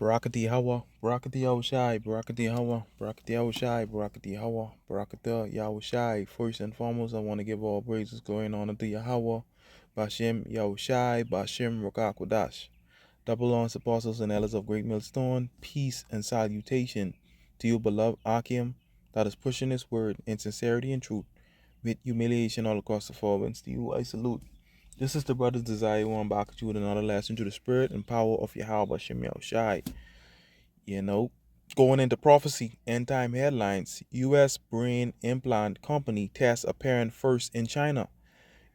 Barakati Hawa, Barakati Yahushai, Barakati Hawa, Barakati Yahushai, Barakati Hawa, Barakata Yahushai. First and foremost, I want to give all praises going on to Yahweh, Bashem Yahushai, Bashem Rakakwadash. Double honors, apostles, and elders of Great Millstone, peace and salutation to you, beloved Akim, that is pushing this word in sincerity and truth, with humiliation all across the forwards. To you, I salute. This is the brother's desire one back at you with another lesson to the spirit and power of Yahweh Bashem Yahushai. Going into prophecy, end time headlines. U.S. Brain Implant Company tests apparent first in China.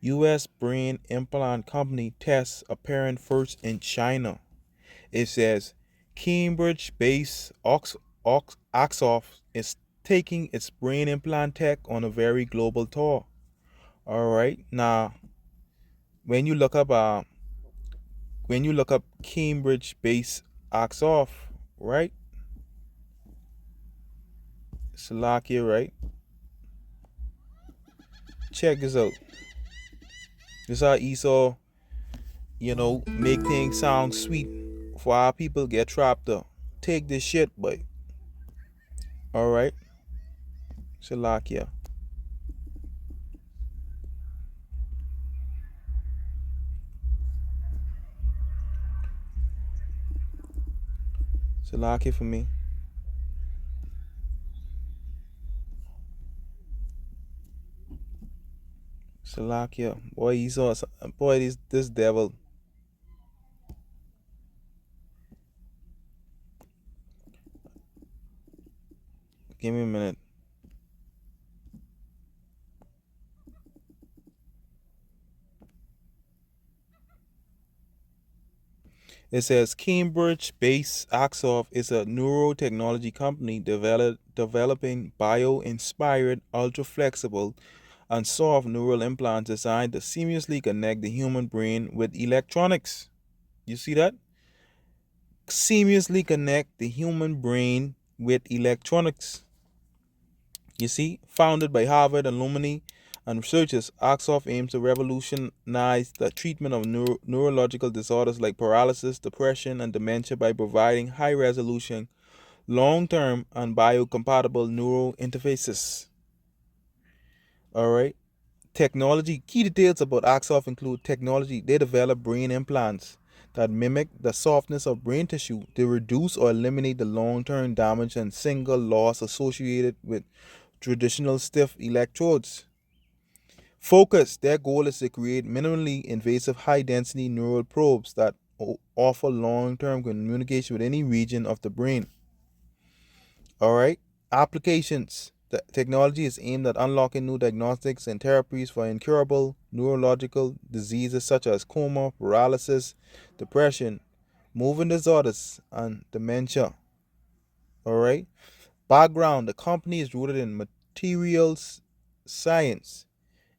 U.S. Brain Implant Company tests apparent first in China. It says Cambridge-based Oxoff is taking its brain implant tech on a very global tour. All right, now when you look up Cambridge-based Oxoff, right? Slovakia, right? Check this out. This is how Esau, make things sound sweet for our people get trapped up. Take this shit, boy. All right, Slovakia. Slovakia for me. Slovakia. Boy, Esau. Boy, this devil. Give me a minute. It says Cambridge-based Axoff is a neurotechnology company developing bio-inspired, ultra-flexible, and soft neural implants designed to seamlessly connect the human brain with electronics. You see that? Seamlessly connect the human brain with electronics. You see, founded by Harvard alumni and researchers, Axoff aims to revolutionize the treatment of neurological disorders like paralysis, depression, and dementia by providing high-resolution, long-term, and biocompatible neural interfaces. All right. Technology. Key details about Axoff include technology. They develop brain implants that mimic the softness of brain tissue. They reduce or eliminate the long-term damage and single loss associated with traditional stiff electrodes. Focus. Their goal is to create minimally invasive high-density neural probes that offer long-term communication with any region of the brain. All right. Applications. The technology is aimed at unlocking new diagnostics and therapies for incurable neurological diseases such as coma, paralysis, depression, movement disorders, and dementia. All right. Background. The company is rooted in materials science,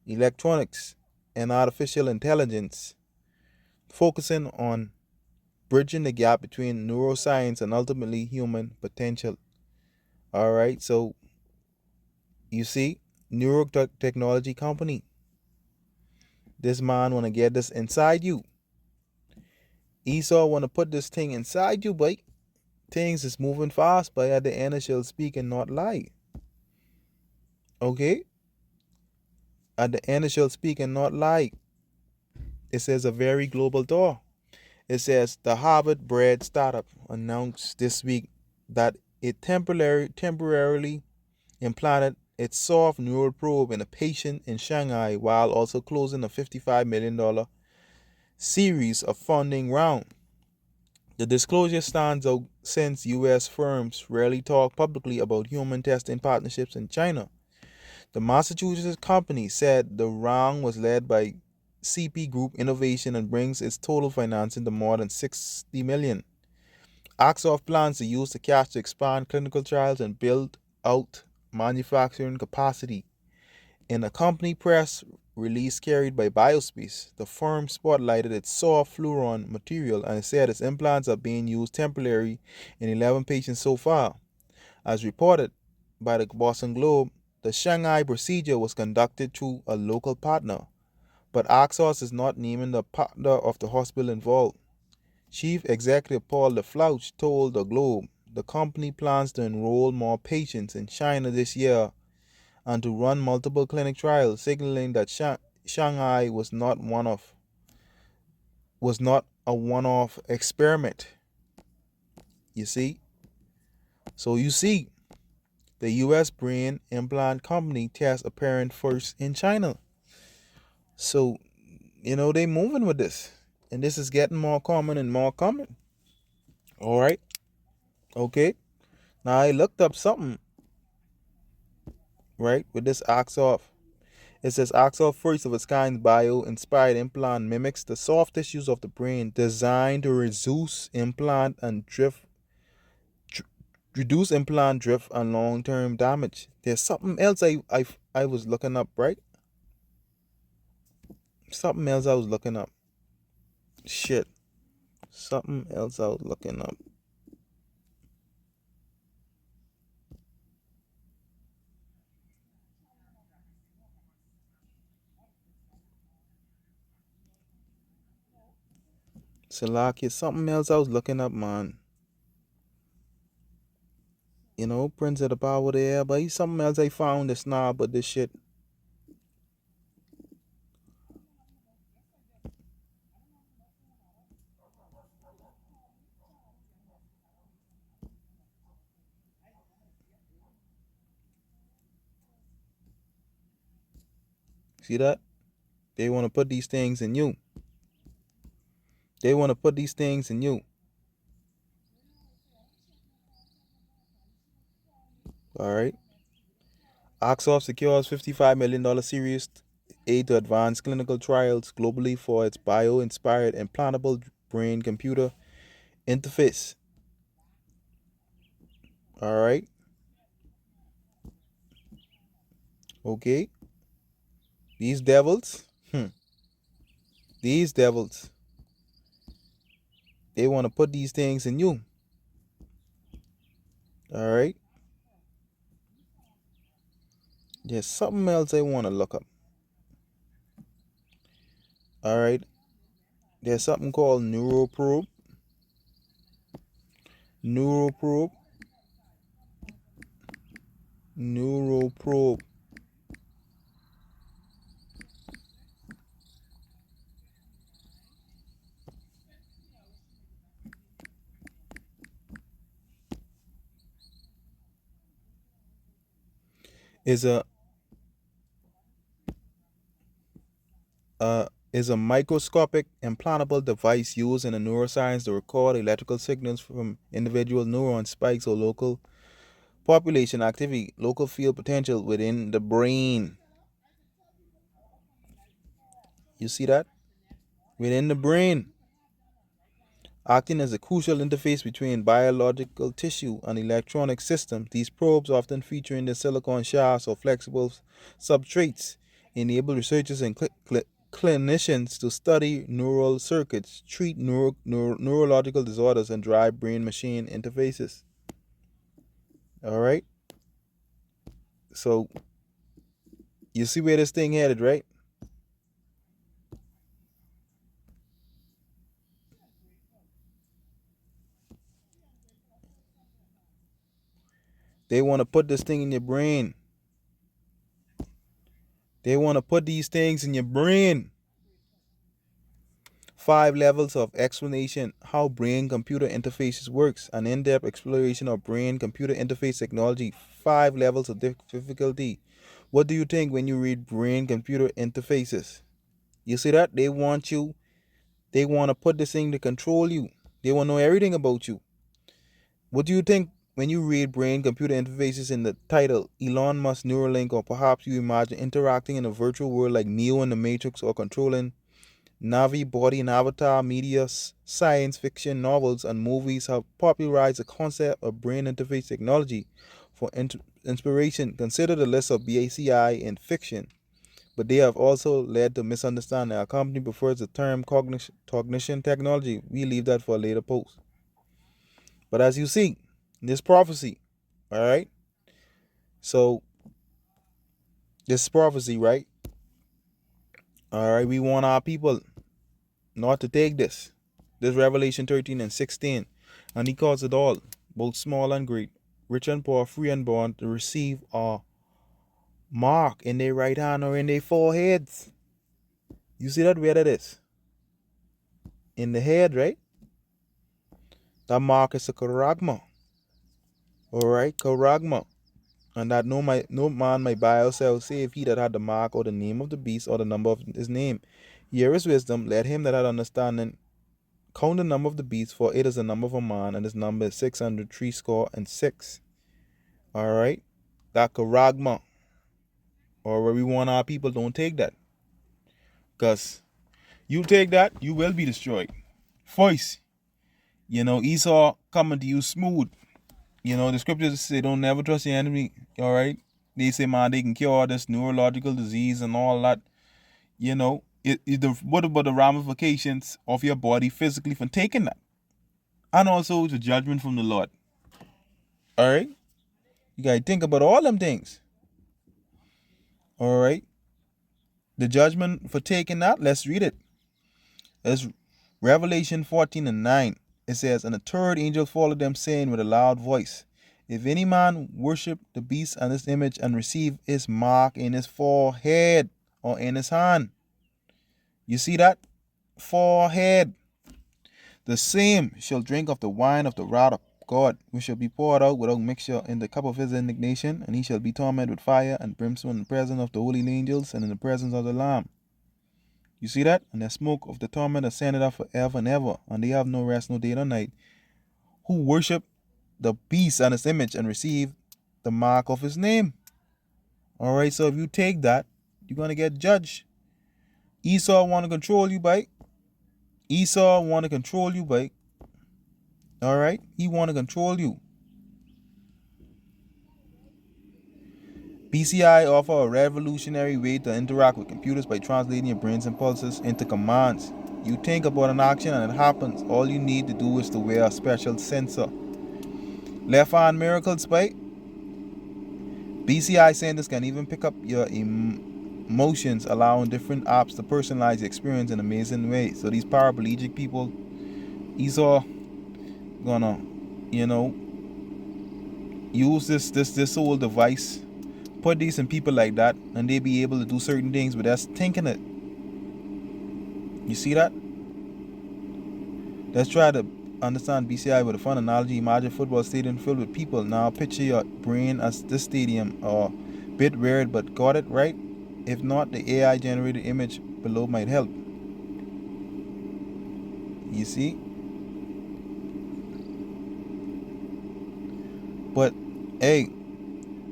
electronics, and artificial intelligence, focusing on bridging the gap between neuroscience and ultimately human potential. All right. So you see, neurotechnology company. This man want to get this inside you. Esau want to put this thing inside you, but things is moving fast, but at the end it shall speak and not lie. Okay? At the end it shall speak and not lie. It says a very global door. It says the Harvard-bred startup announced this week that it temporarily implanted its soft neural probe in a patient in Shanghai while also closing a $55 million series of funding round. The disclosure stands out since U.S. firms rarely talk publicly about human testing partnerships in China. The Massachusetts company said the round was led by CP Group Innovation and brings its total financing to more than $60 million. Axoff plans to use the cash to expand clinical trials and build out manufacturing capacity. In a company press release carried by Biospace, the firm spotlighted its soft fluorine material and said its implants are being used temporarily in 11 patients so far. As reported by the Boston Globe, the Shanghai procedure was conducted through a local partner, but Axos is not naming the partner of the hospital involved. Chief Executive Paul LaFlouche told the Globe the company plans to enroll more patients in China this year and to run multiple clinic trials, signaling that Shanghai was not a one-off experiment. You see, so you see, the U.S. Brain Implant Company tests apparent first in China. So they moving with this, and this is getting more common and more common. All right, okay. Now I looked up something right with this ox off. It says Oxford first of its kind bio-inspired implant mimics the soft tissues of the brain, designed to dr- reduce implant drift and long-term damage. There's something else I was looking up, right? Something else I was looking up. Shit. Something else I was looking up. Salakia, something else I was looking up, man. Prince of the power there, but he's something else I found that's not but this shit. See that? They want to put these things in you. They want to put these things in you. All right. Oxford secures $55 million serious aid to advance clinical trials globally for its bio-inspired implantable brain-computer interface. All right. Okay. These devils, these devils, they want to put these things in you. All right. There's something else I want to look up. All right. There's something called neuroprobe, neuroprobe is a is a microscopic implantable device used in a neuroscience to record electrical signals from individual neuron spikes or local population activity, local field potential within the brain. You see that? Within the brain, acting as a crucial interface between biological tissue and electronic systems. These probes, often featuring the silicon shafts or flexible substrates, enable researchers and clinicians to study neural circuits, treat neurological disorders, and drive brain-machine interfaces. All right. So you see where this thing headed, right? They want to put this thing in your brain. They want to put these things in your brain. 5 levels of explanation how brain-computer interfaces works. An in-depth exploration of brain-computer interface technology. 5 levels of difficulty. What do you think when you read brain-computer interfaces? You see that? They want to put this thing to control you. They want to know everything about you. What do you think when you read brain-computer interfaces in the title, Elon Musk Neuralink, or perhaps you imagine interacting in a virtual world like Neo in the Matrix, or controlling Navi body and avatar media? Science fiction novels and movies have popularized the concept of brain interface technology. For inspiration, consider the list of BACI in fiction, but they have also led to misunderstanding. Our company prefers the term cognition technology. We leave that for a later post. But as you see, this prophecy, all right? So, this prophecy, right? All right, we want our people not to take this. This Revelation 13 and 16. And he calls it all, both small and great, rich and poor, free and bond, to receive a mark in their right hand or in their foreheads. You see that where that is? In the head, right? That mark is a charagma. Alright, charagma. And that no man might buy or sell, save he that had the mark or the name of the beast or the number of his name. Here is wisdom. Let him that had understanding count the number of the beast, for it is the number of a man, and his number is 666. Alright? That charagma. Or where we want our people, don't take that. Because you take that, you will be destroyed. First, Esau coming to you smooth. The scriptures say don't never trust your enemy. Alright? They say, man, they can cure this neurological disease and all that. What about the ramifications of your body physically from taking that? And also the judgment from the Lord. Alright? You gotta think about all them things. Alright? The judgment for taking that, let's read it. It's Revelation 14 and 9. It says, and the third angel followed them, saying with a loud voice, if any man worship the beast and his image and receive his mark in his forehead or in his hand. You see that? Forehead. The same shall drink of the wine of the wrath of God, which shall be poured out without mixture in the cup of his indignation, and he shall be tormented with fire and brimstone in the presence of the holy angels and in the presence of the Lamb. You see that? And the smoke of the torment ascended up forever and ever, and they have no rest, no day nor night, who worship the beast and his image and receive the mark of his name. Alright, so if you take that, you're going to get judged. Esau want to control you, bike. Esau want to control you, bike. Alright, he want to control you. BCI offer a revolutionary way to interact with computers by translating your brain's impulses into commands. You think about an action and it happens. All you need to do is to wear a special sensor. Left hand miracle spike. BCI sensors can even pick up your emotions, allowing different apps to personalize the experience in amazing ways. So these paraplegic people, Esau gonna, use this whole device, put these in people like that, and they be able to do certain things, but that's thinking it. You see that? Let's try to understand BCI with a fun analogy. Imagine a football stadium filled with people. Now picture your brain as this stadium, or bit weird, but got it right? If not, the AI generated image below might help. You see? But hey,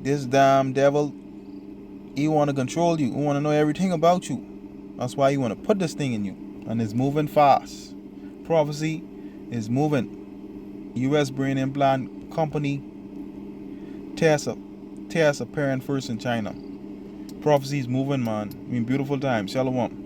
this damn devil, he want to control you. He want to know everything about you. That's why he want to put this thing in you. And it's moving fast. Prophecy is moving. U.S. Brain Implant Company tests a parent first in China. Prophecy is moving, man. Beautiful times. Shalom.